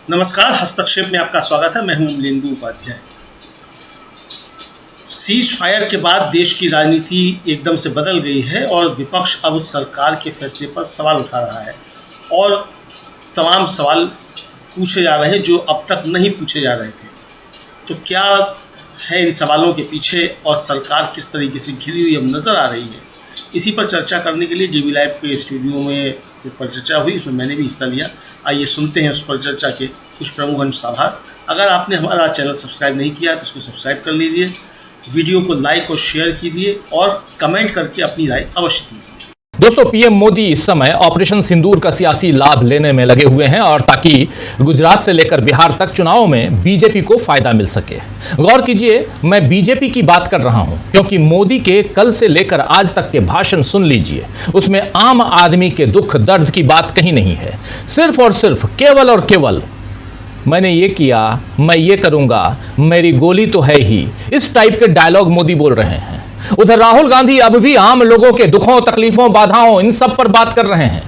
नमस्कार, हस्तक्षेप में आपका स्वागत है। मैं हूं अमलेंदु उपाध्याय। सीज फायर के बाद देश की राजनीति एकदम से बदल गई है और विपक्ष अब सरकार के फैसले पर सवाल उठा रहा है और तमाम सवाल पूछे जा रहे हैं जो अब तक नहीं पूछे जा रहे थे। तो क्या है इन सवालों के पीछे और सरकार किस तरीके से घिरी हुई अब नज़र आ रही है, इसी पर चर्चा करने के लिए जेबी लाइव के स्टूडियो में पर चर्चा हुई, उसमें मैंने भी हिस्सा लिया। आइए सुनते हैं उस पर चर्चा के कुछ प्रमुख अंशाभाग। अगर आपने हमारा चैनल सब्सक्राइब नहीं किया तो इसको सब्सक्राइब कर लीजिए, वीडियो को लाइक और शेयर कीजिए और कमेंट करके अपनी राय अवश्य दीजिए। दोस्तों, पीएम मोदी इस समय ऑपरेशन सिंदूर का सियासी लाभ लेने में लगे हुए हैं और ताकि गुजरात से लेकर बिहार तक चुनाव में बीजेपी को फायदा मिल सके। गौर कीजिए, मैं बीजेपी की बात कर रहा हूं क्योंकि मोदी के कल से लेकर आज तक के भाषण सुन लीजिए, उसमें आम आदमी के दुख दर्द की बात कहीं नहीं है। सिर्फ और सिर्फ केवल और केवल मैंने ये किया, मैं ये करूंगा, मेरी गोली तो है ही, इस टाइप के डायलॉग मोदी बोल रहे हैं। उधर राहुल गांधी अब भी आम लोगों के दुखों, तकलीफों, बाधाओं, इन सब पर बात कर रहे हैं।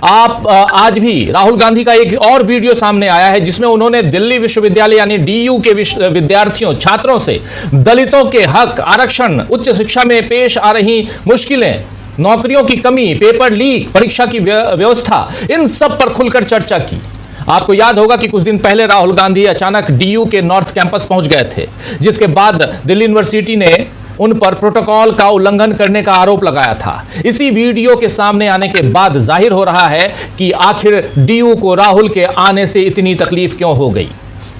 आप आज भी राहुल गांधी का एक और वीडियो सामने आया है जिसमें उन्होंने दिल्ली विश्वविद्यालय यानी डीयू के विद्यार्थियों, छात्रों से दलितों के हक, आरक्षण, उच्च शिक्षा में पेश आ रही मुश्किलें, नौकरियों की कमी, पेपर लीक, परीक्षा की व्यवस्था, इन सब पर खुलकर चर्चा की। आपको याद होगा कि कुछ दिन पहले राहुल गांधी अचानक डीयू के नॉर्थ कैंपस पहुंच गए थे, जिसके बाद दिल्ली यूनिवर्सिटी ने उन पर प्रोटोकॉल का उल्लंघन करने का आरोप लगाया था। इसी वीडियो के सामने आने के बाद जाहिर हो रहा है कि आखिर डीयू को राहुल के आने से इतनी तकलीफ क्यों हो गई,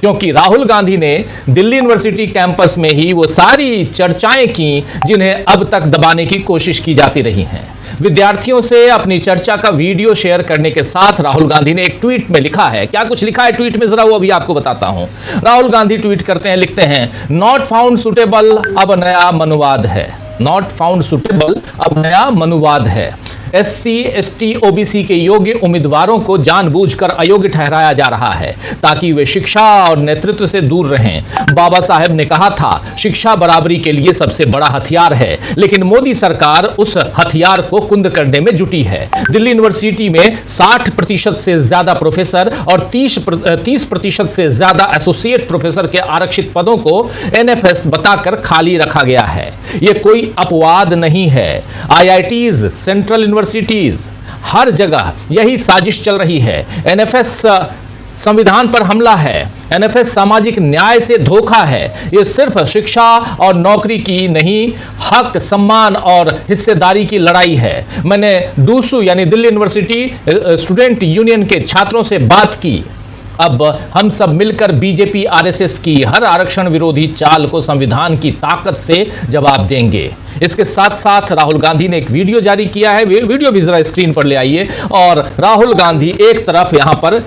क्योंकि राहुल गांधी ने दिल्ली यूनिवर्सिटी कैंपस में ही वो सारी चर्चाएं की जिन्हें अब तक दबाने की कोशिश की जाती रही हैं। विद्यार्थियों से अपनी चर्चा का वीडियो शेयर करने के साथ राहुल गांधी ने एक ट्वीट में लिखा है, क्या कुछ लिखा है ट्वीट में जरा वो अभी आपको बताता हूं। राहुल गांधी ट्वीट करते हैं, लिखते हैं, नॉट फाउंड सुटेबल अब नया मनुवाद है। नॉट फाउंड सुटेबल अब नया मनुवाद है। एससी, एसटी, ओबीसी के योग्य उम्मीदवारों को जानबूझकर अयोग्य ठहराया जा रहा है ताकि वे शिक्षा और नेतृत्व से दूर रहें। बाबा साहेब ने कहा था, शिक्षा बराबरी के लिए सबसे बड़ा हथियार है, लेकिन मोदी सरकार उस हथियार को कुंद करने में जुटी है। दिल्ली यूनिवर्सिटी में 60% से ज्यादा प्रोफेसर और 30% से ज्यादा एसोसिएट प्रोफेसर के आरक्षित पदों को एनएफएस बताकर खाली रखा गया है। यह कोई अपवाद नहीं है। आईआईटीज, सेंट्रल यूनिवर्सिटीज, हर जगह यही साजिश चल रही है। एनएफएस संविधान पर हमला है, एनएफएस सामाजिक न्याय से धोखा है। यह सिर्फ शिक्षा और नौकरी की नहीं, हक, सम्मान और हिस्सेदारी की लड़ाई है। मैंने डूसू यानी दिल्ली यूनिवर्सिटी स्टूडेंट यूनियन के छात्रों से बात की। अब हम सब मिलकर बीजेपी, आरएसएस की हर आरक्षण विरोधी चाल को संविधान की ताकत से जवाब देंगे। इसके साथ साथ राहुल गांधी ने एक वीडियो जारी किया है, वीडियो भी जरा स्क्रीन पर ले आइए। और राहुल गांधी एक तरफ यहां पर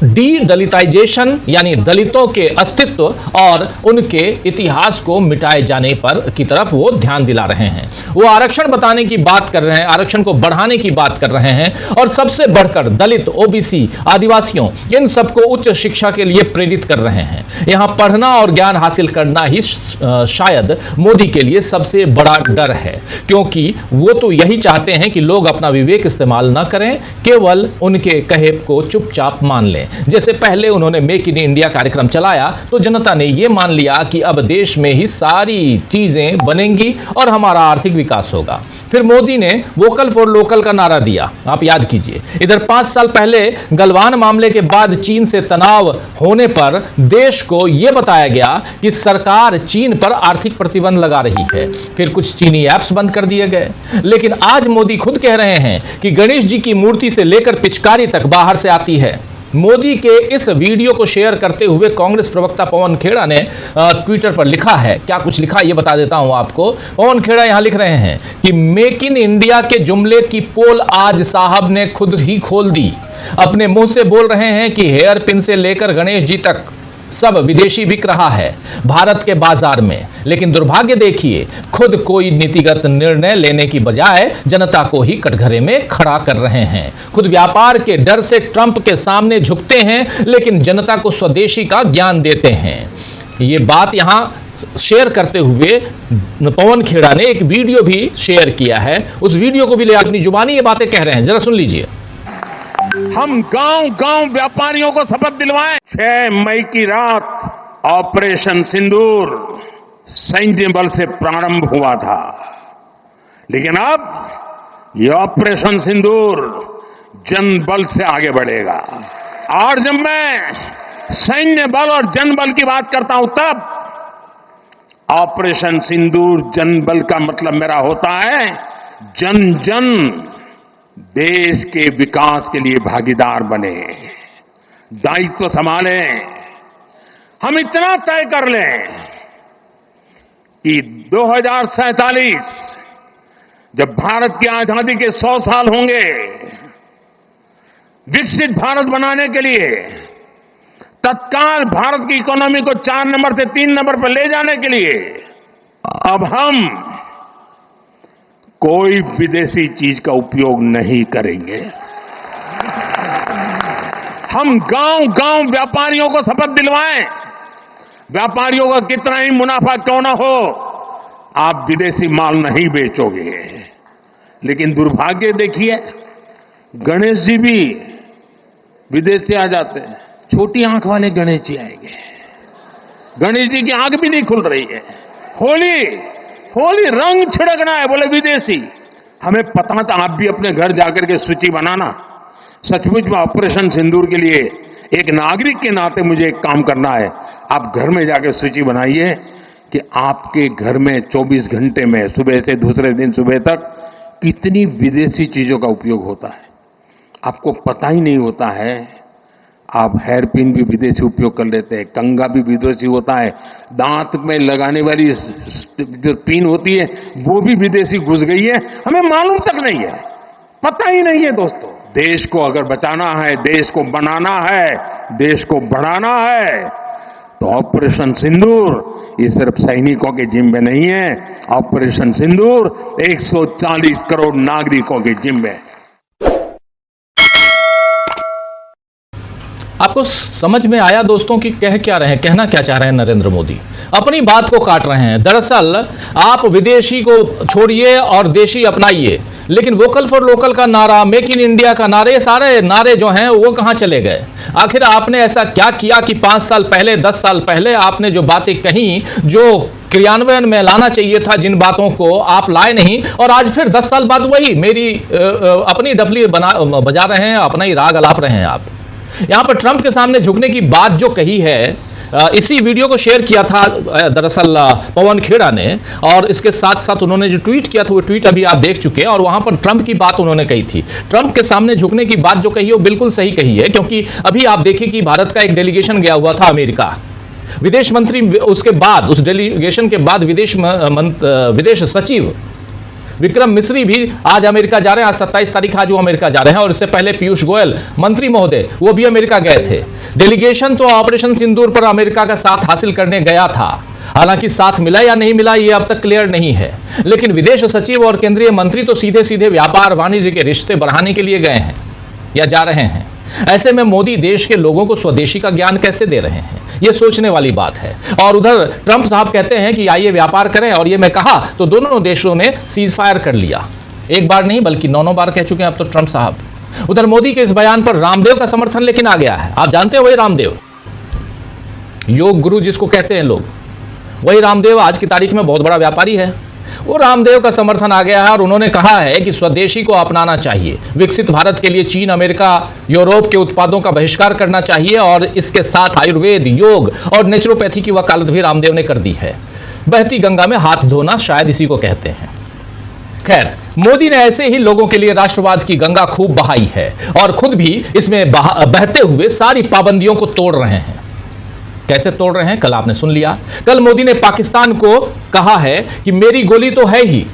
डी दलिताइजेशन यानी दलितों के अस्तित्व और उनके इतिहास को मिटाए जाने पर की तरफ वो ध्यान दिला रहे हैं। वो आरक्षण बताने की बात कर रहे हैं, आरक्षण को बढ़ाने की बात कर रहे हैं और सबसे बढ़कर दलित, ओबीसी, आदिवासियों, इन सबको उच्च शिक्षा के लिए प्रेरित कर रहे हैं। यहां पढ़ना और ज्ञान हासिल करना ही शायद मोदी के लिए सबसे बड़ा डर है, क्योंकि वो तो यही चाहते हैं कि लोग अपना विवेक इस्तेमाल न करें, केवल उनके कहे को चुपचाप मान लें। जैसे पहले उन्होंने मेक इन इंडिया कार्यक्रम चलाया तो जनता ने यह मान लिया कि अब देश में ही सारी चीजें बनेंगी और हमारा आर्थिक विकास होगा। फिर मोदी ने वोकल फॉर लोकल का नारा दिया, आप याद कीजिए। इधर 5 साल पहले गलवान मामले के बाद चीन से तनाव होने पर देश को यह बताया गया कि सरकार चीन पर आर्थिक प्रतिबंध लगा रही है। फिर कुछ चीनी ऐप्स बंद कर दिए गए। लेकिन आज मोदी खुद कह रहे हैं कि गणेश जी की मूर्ति से लेकर पिचकारी तक बाहर से आती है। मोदी के इस वीडियो को शेयर करते हुए कांग्रेस प्रवक्ता पवन खेड़ा ने ट्विटर पर लिखा है, क्या कुछ लिखा ये बता देता हूं आपको। पवन खेड़ा यहां लिख रहे हैं कि मेक इन इंडिया के जुमले की पोल आज साहब ने खुद ही खोल दी। अपने मुंह से बोल रहे हैं कि हेयर पिन से लेकर गणेश जी तक सब विदेशी बिक रहा है भारत के बाजार में। लेकिन दुर्भाग्य देखिए, खुद कोई नीतिगत निर्णय लेने की बजाय जनता को ही कटघरे में खड़ा कर रहे हैं। खुद व्यापार के डर से ट्रंप के सामने झुकते हैं, लेकिन जनता को स्वदेशी का ज्ञान देते हैं। ये बात यहां शेयर करते हुए पवन खेड़ा ने एक वीडियो भी शेयर किया है। उस वीडियो को भी ले अपनी जुबानी ये बातें कह रहे हैं, जरा सुन लीजिए। हम गांव-गांव व्यापारियों को शपथ दिलवाएं। 6 मई की रात ऑपरेशन सिंदूर सैन्य बल से प्रारंभ हुआ था, लेकिन अब ये ऑपरेशन सिंदूर जन बल से आगे बढ़ेगा। और जब मैं सैन्य बल और जन बल की बात करता हूं, तब ऑपरेशन सिंदूर जन बल का मतलब मेरा होता है जन जन देश के विकास के लिए भागीदार बने, दायित्व संभालें। हम इतना तय कर लें कि 2047 जब भारत की आजादी के 100 साल होंगे, विकसित भारत बनाने के लिए तत्काल भारत की इकोनॉमी को 4 नंबर से 3 नंबर पर ले जाने के लिए अब हम कोई विदेशी चीज का उपयोग नहीं करेंगे। हम गांव-गांव व्यापारियों को शपथ दिलवाएं। व्यापारियों का कितना ही मुनाफा क्यों ना हो, आप विदेशी माल नहीं बेचोगे। लेकिन दुर्भाग्य देखिए, गणेश जी भी विदेश से आ जाते हैं। छोटी आंख वाले गणेश जी आएंगे, गणेश जी की आंख भी नहीं खुल रही है। होली रंग छिड़कना है, बोले विदेशी। हमें पता था, आप भी अपने घर जाकर के सूची बनाना। सचमुच में ऑपरेशन सिंदूर के लिए एक नागरिक के नाते मुझे एक काम करना है। आप घर में जाकर सूची बनाइए कि आपके घर में 24 घंटे में सुबह से दूसरे दिन सुबह तक कितनी विदेशी चीजों का उपयोग होता है। आपको पता ही नहीं होता है। आप हेयर पिन भी विदेशी उपयोग कर लेते हैं, कंघा भी विदेशी होता है, दांत में लगाने वाली जो पिन होती है वो भी विदेशी घुस गई है, हमें मालूम तक नहीं है, पता ही नहीं है। दोस्तों, देश को अगर बचाना है, देश को बनाना है, देश को बढ़ाना है, तो ऑपरेशन सिंदूर ये सिर्फ सैनिकों के जिम्मे नहीं है। ऑपरेशन सिंदूर 140 करोड़ नागरिकों के जिम्मे। आपको समझ में आया दोस्तों कि कह क्या रहे हैं, कहना क्या चाह रहे हैं नरेंद्र मोदी? अपनी बात को काट रहे हैं। दरअसल आप विदेशी को छोड़िए और देशी अपनाइए, लेकिन वोकल फॉर लोकल का नारा, मेक इन इंडिया का नारे, सारे नारे जो हैं वो कहां चले गए? आखिर आपने ऐसा क्या किया कि 5 साल पहले, 10 साल पहले आपने जो बातें कही, जो क्रियान्वयन में लाना चाहिए था, जिन बातों को आप लाए नहीं, और आज फिर 10 साल बाद वही मेरी अपनी डफली बजा रहे हैं, अपना ही राग अलाप रहे हैं आप। यहां पर ट्रंप के सामने झुकने की बात जो कही है, इसी वीडियो को शेयर किया था दरअसल पवन खेड़ा ने, और इसके साथ साथ उन्होंने जो ट्वीट किया था वो ट्वीट अभी आप देख चुके हैं, और वहां पर ट्रंप की बात उन्होंने कही थी। ट्रंप के सामने झुकने की बात जो कही है वो बिल्कुल सही कही है, क्योंकि अभी आप देखिए कि भारत का एक डेलीगेशन गया हुआ था अमेरिका, विदेश मंत्री, उसके बाद उस डेलीगेशन के बाद विदेश सचिव विक्रम मिश्री भी आज अमेरिका जा रहे हैं। आज 27 तारीख आज वो अमेरिका जा रहे हैं, और इससे पहले पीयूष गोयल मंत्री महोदय वो भी अमेरिका गए थे। डेलीगेशन तो ऑपरेशन सिंदूर पर अमेरिका का साथ हासिल करने गया था, हालांकि साथ मिला या नहीं मिला ये अब तक क्लियर नहीं है, लेकिन विदेश सचिव और केंद्रीय मंत्री तो सीधे सीधे व्यापार वाणिज्य के रिश्ते बढ़ाने के लिए गए हैं या जा रहे हैं। ऐसे में मोदी देश के लोगों को स्वदेशी का ज्ञान कैसे दे रहे हैं, ये सोचने वाली बात है। और उधर ट्रंप साहब कहते हैं कि आइए व्यापार करें, और ये मैं कहा तो दोनों देशों ने सीज फायर कर लिया, एक बार नहीं बल्कि 9 बार कह चुके हैं अब तो ट्रंप साहब। उधर मोदी के इस बयान पर रामदेव का समर्थन लेकिन आ गया है। आप जानते हैं वही रामदेव, योग गुरु जिसको कहते हैं लोग, वही रामदेव आज की तारीख में बहुत बड़ा व्यापारी है। वो रामदेव का समर्थन आ गया है, और उन्होंने कहा है कि स्वदेशी को अपनाना चाहिए, विकसित भारत के लिए चीन, अमेरिका, यूरोप के उत्पादों का बहिष्कार करना चाहिए, और इसके साथ आयुर्वेद, योग और नेचुरोपैथी की वकालत भी रामदेव ने कर दी है। बहती गंगा में हाथ धोना शायद इसी को कहते हैं। खैर, मोदी ने ऐसे ही लोगों के लिए राष्ट्रवाद की गंगा खूब बहाई है, और खुद भी इसमें बहते हुए सारी पाबंदियों को तोड़ रहे हैं। कैसे तोड़ रहे हैं कल आपने सुन लिया। कल मोदी ने पाकिस्तान को कहा है कि मेरी गोली तो है ही,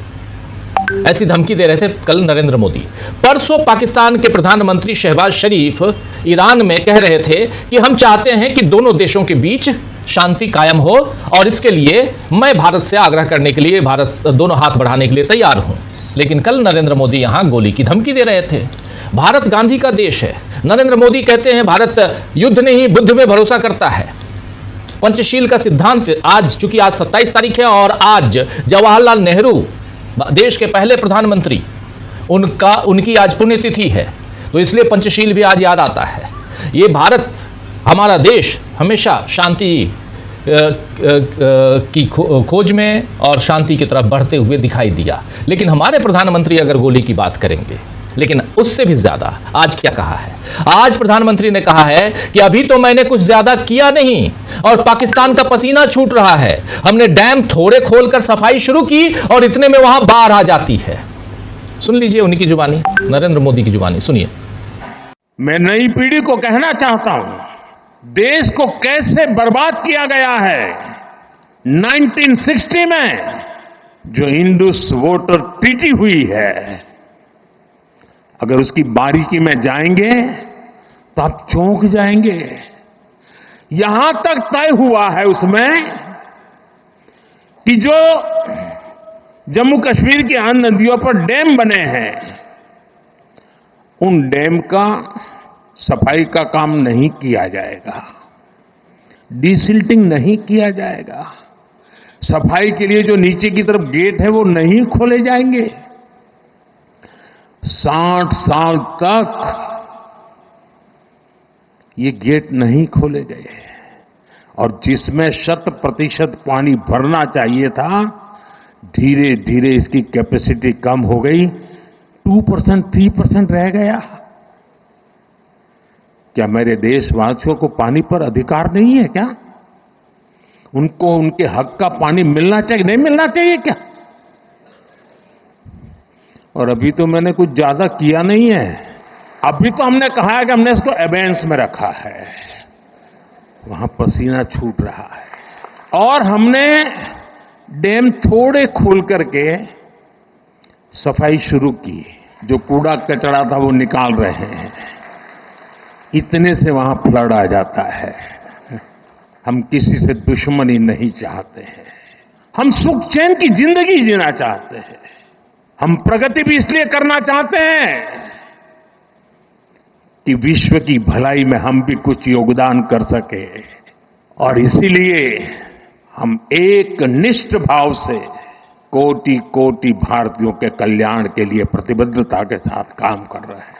ऐसी धमकी दे रहे थे कल नरेंद्र मोदी। परसों पाकिस्तान के प्रधानमंत्री शहबाज शरीफ ईरान में कह रहे थे कि हम चाहते हैं कि दोनों देशों के बीच शांति कायम हो, और इसके लिए मैं भारत से आग्रह करने के लिए, भारत दोनों हाथ बढ़ाने के लिए तैयार हूं। लेकिन कल नरेंद्र मोदी यहां गोली की धमकी दे रहे थे। भारत गांधी का देश है। नरेंद्र मोदी कहते हैं भारत युद्ध नहीं बुद्ध में भरोसा करता है। पंचशील का सिद्धांत, आज चूंकि आज 27 तारीख है और आज जवाहरलाल नेहरू देश के पहले प्रधानमंत्री, उनकी आज पुण्यतिथि है। तो इसलिए पंचशील भी आज याद आता है। ये भारत, हमारा देश हमेशा शांति की खोज में और शांति की तरफ बढ़ते हुए दिखाई दिया। लेकिन हमारे प्रधानमंत्री अगर गोली की बात करेंगे, लेकिन उससे भी ज्यादा आज क्या कहा है? आज प्रधानमंत्री ने कहा है कि अभी तो मैंने कुछ ज्यादा किया नहीं और पाकिस्तान का पसीना छूट रहा है। हमने डैम थोड़े खोलकर सफाई शुरू की और इतने में वहां बाढ़ आ जाती है। सुन लीजिए उन्हीं की जुबानी, नरेंद्र मोदी की जुबानी सुनिए। मैं नई पीढ़ी को कहना चाहता हूं, देश को कैसे बर्बाद किया गया है। 1960 में जो इंडस वाटर ट्रीटी हुई है, अगर उसकी बारीकी में जाएंगे तो आप चौंक जाएंगे। यहां तक तय हुआ है उसमें कि जो जम्मू कश्मीर की अन्य नदियों पर डैम बने हैं, उन डैम का सफाई का काम नहीं किया जाएगा, डिसिल्टिंग नहीं किया जाएगा। सफाई के लिए जो नीचे की तरफ गेट है वो नहीं खोले जाएंगे। 60 साल तक ये गेट नहीं खोले गए और जिसमें 100% पानी भरना चाहिए था, धीरे धीरे इसकी कैपेसिटी कम हो गई, 2%, 3% रह गया। क्या मेरे देशवासियों को पानी पर अधिकार नहीं है क्या? उनको उनके हक का पानी मिलना चाहिए, नहीं मिलना चाहिए क्या? और अभी तो मैंने कुछ ज्यादा किया नहीं है। अभी तो हमने कहा है कि हमने इसको एबेंस में रखा है, वहां पसीना छूट रहा है। और हमने डैम थोड़े खोल करके सफाई शुरू की, जो कूड़ा कचरा था वो निकाल रहे हैं। इतने से वहां फ्लड आ जाता है। हम किसी से दुश्मनी नहीं चाहते हैं, हम सुख चैन की जिंदगी जीना चाहते हैं। हम प्रगति भी इसलिए करना चाहते हैं कि विश्व की भलाई में हम भी कुछ योगदान कर सके, और इसीलिए हम एक निष्ठ भाव से कोटि कोटि भारतीयों के कल्याण के लिए प्रतिबद्धता के साथ काम कर रहे हैं।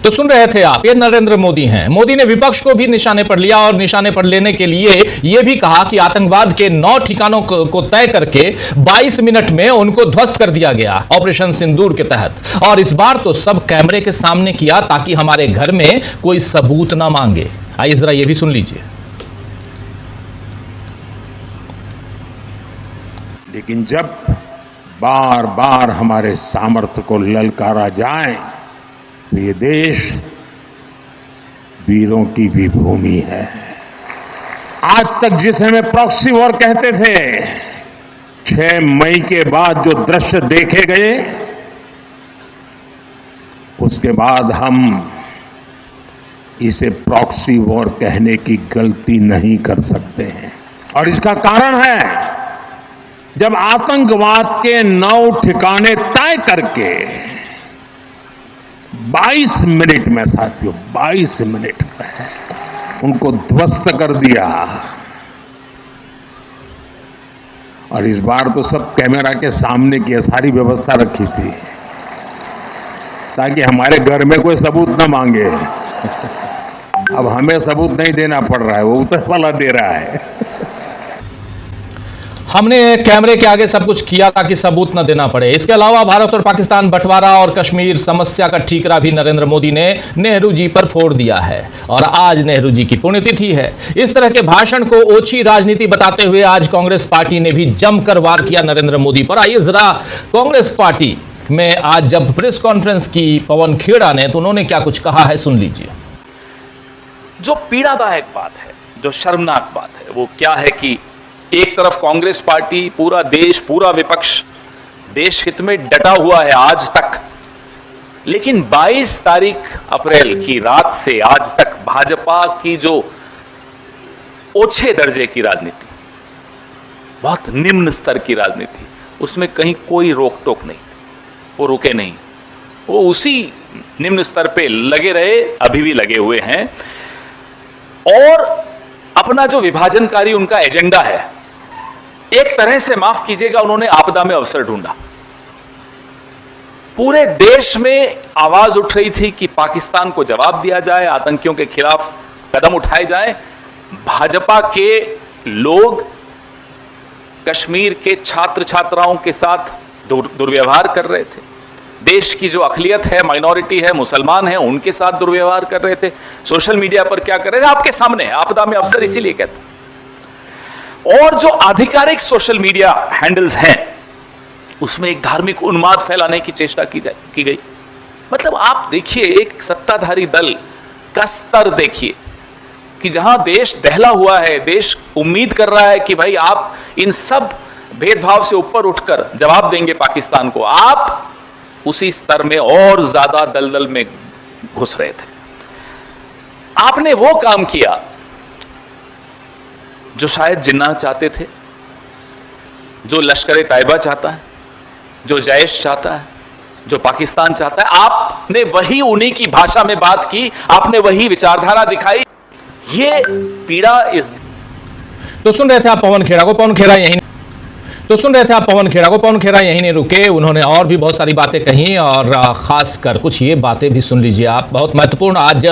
तो सुन रहे थे आप, ये नरेंद्र मोदी हैं। मोदी ने विपक्ष को भी निशाने पर लिया और निशाने पर लेने के लिए यह भी कहा कि आतंकवाद के 9 ठिकानों को तय करके 22 मिनट में उनको ध्वस्त कर दिया गया ऑपरेशन सिंदूर के तहत। और इस बार तो सब कैमरे के सामने किया ताकि हमारे घर में कोई सबूत ना मांगे। आइए जरा ये भी सुन लीजिए। लेकिन जब बार बार हमारे सामर्थ्य को ललकारा जाए तो ये देश वीरों की भी भूमि है। आज तक जिसे हमें प्रॉक्सी वॉर कहते थे, 6 मई के बाद जो दृश्य देखे गए, उसके बाद हम इसे प्रॉक्सी वॉर कहने की गलती नहीं कर सकते हैं। और इसका कारण है, जब आतंकवाद के 9 ठिकाने तय करके 22 मिनट में, साथियों 22 मिनट में उनको ध्वस्त कर दिया। और इस बार तो सब कैमरा के सामने की सारी व्यवस्था रखी थी ताकि हमारे घर में कोई सबूत ना मांगे। अब हमें सबूत नहीं देना पड़ रहा है, वो ऊपर वाला दे रहा है। हमने कैमरे के आगे सब कुछ किया ताकि सबूत न देना पड़े। इसके अलावा भारत और पाकिस्तान बंटवारा और कश्मीर समस्या का ठीकरा भी नरेंद्र मोदी ने नेहरू जी पर फोड़ दिया है। और आज नेहरू जी की पुण्यतिथि है। इस तरह के भाषण को ओछी राजनीति बताते हुए आज कांग्रेस पार्टी ने भी जमकर वार किया नरेंद्र मोदी पर। आइए जरा कांग्रेस पार्टी में आज जब प्रेस कॉन्फ्रेंस की पवन खेड़ा ने, तो उन्होंने क्या कुछ कहा है, सुन लीजिए। जो पीड़ादायक बात है, जो शर्मनाक बात है, वो क्या है कि एक तरफ कांग्रेस पार्टी, पूरा देश, पूरा विपक्ष देश हित में डटा हुआ है आज तक, लेकिन 22 तारीख अप्रैल की रात से आज तक भाजपा की जो ओछे दर्जे की राजनीति, बहुत निम्न स्तर की राजनीति, उसमें कहीं कोई रोक टोक नहीं, वो रुके नहीं, वो उसी निम्न स्तर पे लगे रहे, अभी भी लगे हुए हैं। और अपना जो विभाजनकारी उनका एजेंडा है, एक तरह से माफ कीजिएगा, उन्होंने आपदा में अवसर ढूंढा। पूरे देश में आवाज उठ रही थी कि पाकिस्तान को जवाब दिया जाए, आतंकियों के खिलाफ कदम उठाए जाए। भाजपा के लोग कश्मीर के छात्र छात्राओं के साथ दुर्व्यवहार कर रहे थे। देश की जो अकलियत है, माइनॉरिटी है, मुसलमान है, उनके साथ दुर्व्यवहार कर रहे थे। सोशल मीडिया पर क्या कर रहे थे आपके सामने, आपदा में अफसर इसीलिए कहते। और जो आधिकारिक सोशल मीडिया हैंडल्स हैं उसमें एक धार्मिक उन्माद फैलाने की चेष्टा की गई। मतलब आप देखिए एक सत्ताधारी दल का स्तर देखिए कि जहां देश दहला हुआ है, देश उम्मीद कर रहा है कि भाई आप इन सब भेदभाव से ऊपर उठकर जवाब देंगे पाकिस्तान को, आप उसी स्तर में और ज्यादा दलदल में घुस रहे थे। आपने वो काम किया जो शायद जिन्ना चाहते थे, जो लश्कर तैयबा चाहता है, जो जैश चाहता है, जो पाकिस्तान चाहता है। आपने वही उन्हीं की भाषा में बात की, आपने वही विचारधारा दिखाई। ये पीड़ा इस तो सुन रहे थे आप पवन खेड़ा को। पवन खेड़ा यहीं नहीं रुके, उन्होंने और भी बहुत सारी बातें कही और खासकर कुछ ये बातें भी सुन लीजिए आप, बहुत महत्वपूर्ण। आज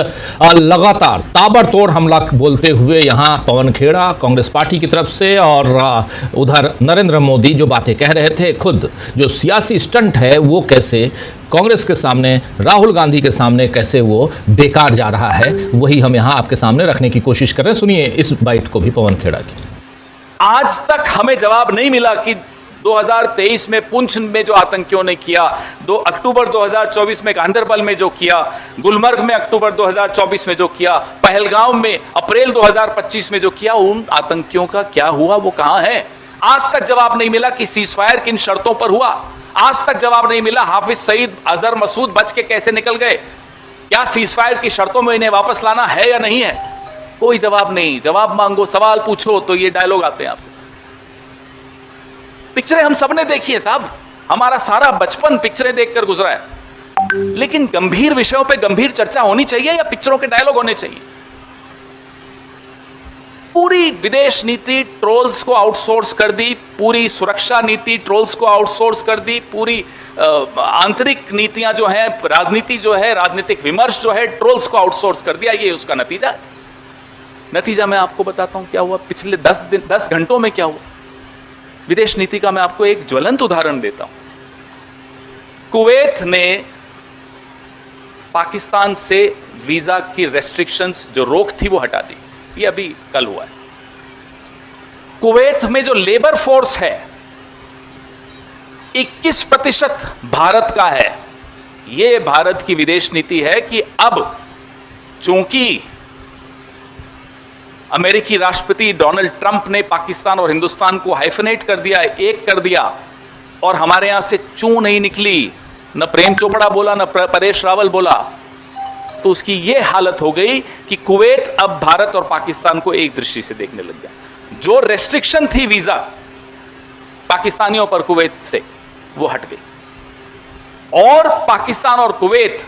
लगातार ताबड़तोड़ हमला बोलते हुए यहाँ पवन खेड़ा कांग्रेस पार्टी की तरफ से, और उधर नरेंद्र मोदी जो बातें कह रहे थे, खुद जो सियासी स्टंट है वो कैसे कांग्रेस के सामने, राहुल गांधी के सामने कैसे वो बेकार जा रहा है, वही हम यहाँ आपके सामने रखने की कोशिश कर रहे हैं। सुनिए इस बाइट को भी पवन खेड़ा की। आज तक हमें जवाब नहीं मिला कि 2023 में पुंछ में जो आतंकियों ने किया, 2 अक्टूबर 2024 में गांधरबल में जो किया, गुलमर्ग में अक्टूबर 2024 में जो किया, पहलगाम में अप्रैल 2025 में जो किया, उन आतंकियों का क्या हुआ, वो कहां है? आज तक जवाब नहीं मिला कि सीजफायर किन शर्तों पर हुआ। आज तक जवाब नहीं मिला हाफिज सईद, अजहर मसूद बच के कैसे निकल गए। क्या सीजफायर की शर्तों में इन्हें वापस लाना है या नहीं है? कोई जवाब नहीं। जवाब मांगो, सवाल पूछो तो ये डायलॉग आते हैं आपको। पिक्चरें हम सबने देखी है साहब, हमारा सारा बचपन पिक्चरें देखकर गुजरा है। लेकिन गंभीर विषयों पे गंभीर चर्चा होनी चाहिए या पिक्चरों के डायलॉग होने चाहिए? पूरी विदेश नीति ट्रोल्स को आउटसोर्स कर दी, पूरी सुरक्षा नीति ट्रोल्स को आउटसोर्स कर दी, पूरी आंतरिक नीतियां जो है, राजनीति जो है, राजनीतिक विमर्श जो है, ट्रोल्स को आउटसोर्स कर दिया। ये उसका नतीजा मैं आपको बताता हूं क्या हुआ पिछले 10 घंटों में क्या हुआ। विदेश नीति का मैं आपको एक ज्वलंत उदाहरण देता हूं। कुवैत ने पाकिस्तान से वीजा की रेस्ट्रिक्शंस, जो रोक थी, वो हटा दी। ये अभी कल हुआ है। कुवैत में जो लेबर फोर्स है 21% भारत का है। यह भारत की विदेश नीति है कि अब चूंकि अमेरिकी राष्ट्रपति डोनाल्ड ट्रंप ने पाकिस्तान और हिंदुस्तान को हाइफनेट कर दिया, एक कर दिया, और हमारे यहां से चू नहीं निकली, न प्रेम चोपड़ा बोला, न परेश रावल बोला, तो उसकी यह हालत हो गई कि कुवैत अब भारत और पाकिस्तान को एक दृष्टि से देखने लग गया। जो रेस्ट्रिक्शन थी वीजा पाकिस्तानियों पर कुवैत से, वो हट गई, और पाकिस्तान और कुवैत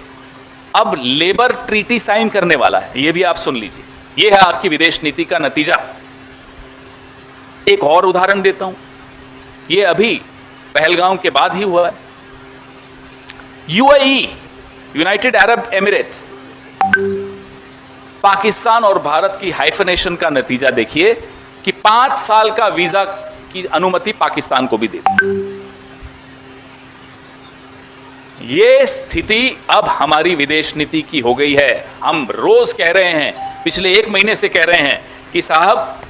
अब लेबर ट्रीटी साइन करने वाला है। यह भी आप सुन लीजिए। यह है आपकी विदेश नीति का नतीजा। एक और उदाहरण देता हूं, यह अभी पहलगाम के बाद ही हुआ है। UAE, United Arab Emirates, Pakistan और भारत की हाइफनेशन का नतीजा देखिए कि 5 साल का वीजा की अनुमति पाकिस्तान को भी दे दी। ये स्थिति अब हमारी विदेश नीति की हो गई है। हम रोज कह रहे हैं, पिछले 1 महीने से कह रहे हैं कि साहब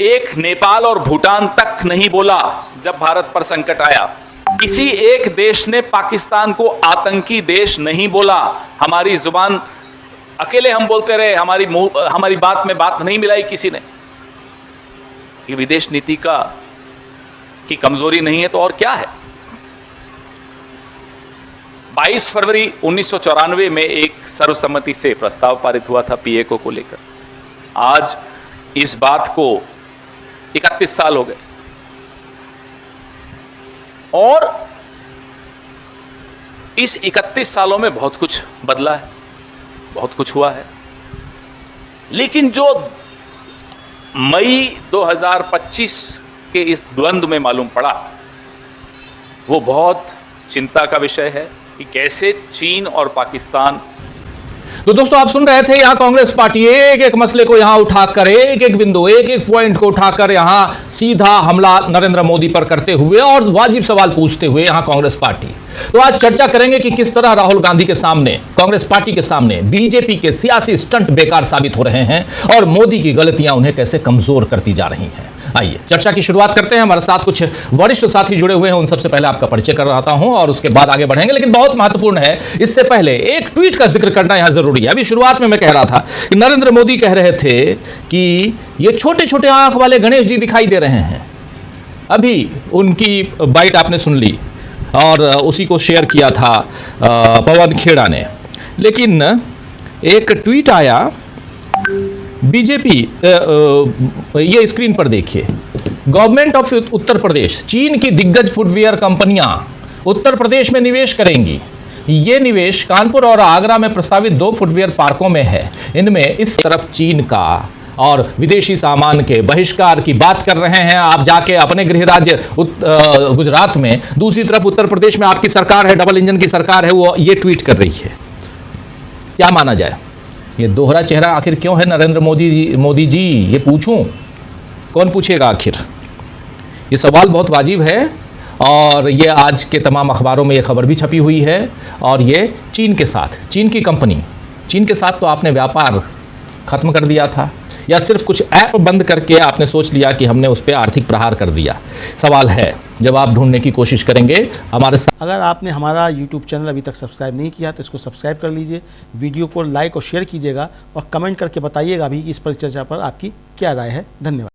एक नेपाल और भूटान तक नहीं बोला जब भारत पर संकट आया। किसी एक देश ने पाकिस्तान को आतंकी देश नहीं बोला। हमारी जुबान अकेले हम बोलते रहे, हमारी बात में बात नहीं मिलाई किसी ने। ये विदेश नीति की कमजोरी नहीं है तो और क्या है? 22 फरवरी 1994 में एक सर्वसम्मति से प्रस्ताव पारित हुआ था पीएको को लेकर। आज इस बात को 31 साल हो गए और इस 31 सालों में बहुत कुछ बदला है, बहुत कुछ हुआ है। लेकिन जो मई 2025 के इस द्वंद्व में मालूम पड़ा, वो बहुत चिंता का विषय है कि कैसे चीन और पाकिस्तान। तो दोस्तों आप सुन रहे थे, यहां कांग्रेस पार्टी एक एक मसले को यहां उठाकर, एक एक बिंदु, एक एक पॉइंट को उठाकर यहां सीधा हमला नरेंद्र मोदी पर करते हुए और वाजिब सवाल पूछते हुए यहां कांग्रेस पार्टी। तो आज चर्चा करेंगे कि किस तरह राहुल गांधी के सामने, कांग्रेस पार्टी के सामने बीजेपी के सियासी स्टंट बेकार साबित हो रहे हैं और मोदी की गलतियां उन्हें कैसे कमजोर करती जा रही हैं। आइए चर्चा की शुरुआत करते हैं। हमारे साथ कुछ वरिष्ठ साथी जुड़े हुए हैं, उन सबसे पहले आपका परिचय कर रहा हूं और उसके बाद आगे बढ़ेंगे। लेकिन बहुत महत्वपूर्ण है, इससे पहले एक ट्वीट का जिक्र करना यहां जरूरी है। अभी शुरुआत में मैं कह रहा था कि नरेंद्र मोदी कह रहे थे कि ये छोटे छोटे आंख वाले गणेश जी दिखाई दे रहे हैं। अभी उनकी बाइट आपने सुन ली और उसी को शेयर किया था पवन खेड़ा ने। लेकिन एक ट्वीट आया बीजेपी, ये स्क्रीन पर देखिए, गवर्नमेंट ऑफ उत्तर प्रदेश, चीन की दिग्गज फुटवियर कंपनियां उत्तर प्रदेश में निवेश करेंगी। ये निवेश कानपुर और आगरा में प्रस्तावित 2 फुटवियर पार्कों में है। इनमें इस तरफ चीन का और विदेशी सामान के बहिष्कार की बात कर रहे हैं आप जाके अपने गृह राज्य गुजरात में, दूसरी तरफ उत्तर प्रदेश में आपकी सरकार है, डबल इंजन की सरकार है, वो ये ट्वीट कर रही है। क्या माना जाए? ये दोहरा चेहरा आखिर क्यों है नरेंद्र मोदी जी? ये पूछूं, कौन पूछेगा आखिर? ये सवाल बहुत वाजिब है और ये आज के तमाम अखबारों में ये खबर भी छपी हुई है। और ये चीन के साथ, चीन की कंपनी, चीन के साथ तो आपने व्यापार खत्म कर दिया था या सिर्फ कुछ ऐप बंद करके आपने सोच लिया कि हमने उस पर आर्थिक प्रहार कर दिया? सवाल है, जवाब ढूंढने की कोशिश करेंगे हमारे साथ। अगर आपने हमारा YouTube चैनल अभी तक सब्सक्राइब नहीं किया तो इसको सब्सक्राइब कर लीजिए, वीडियो को लाइक और शेयर कीजिएगा और कमेंट करके बताइएगा भी कि इस परिचर्चा पर आपकी क्या राय है। धन्यवाद।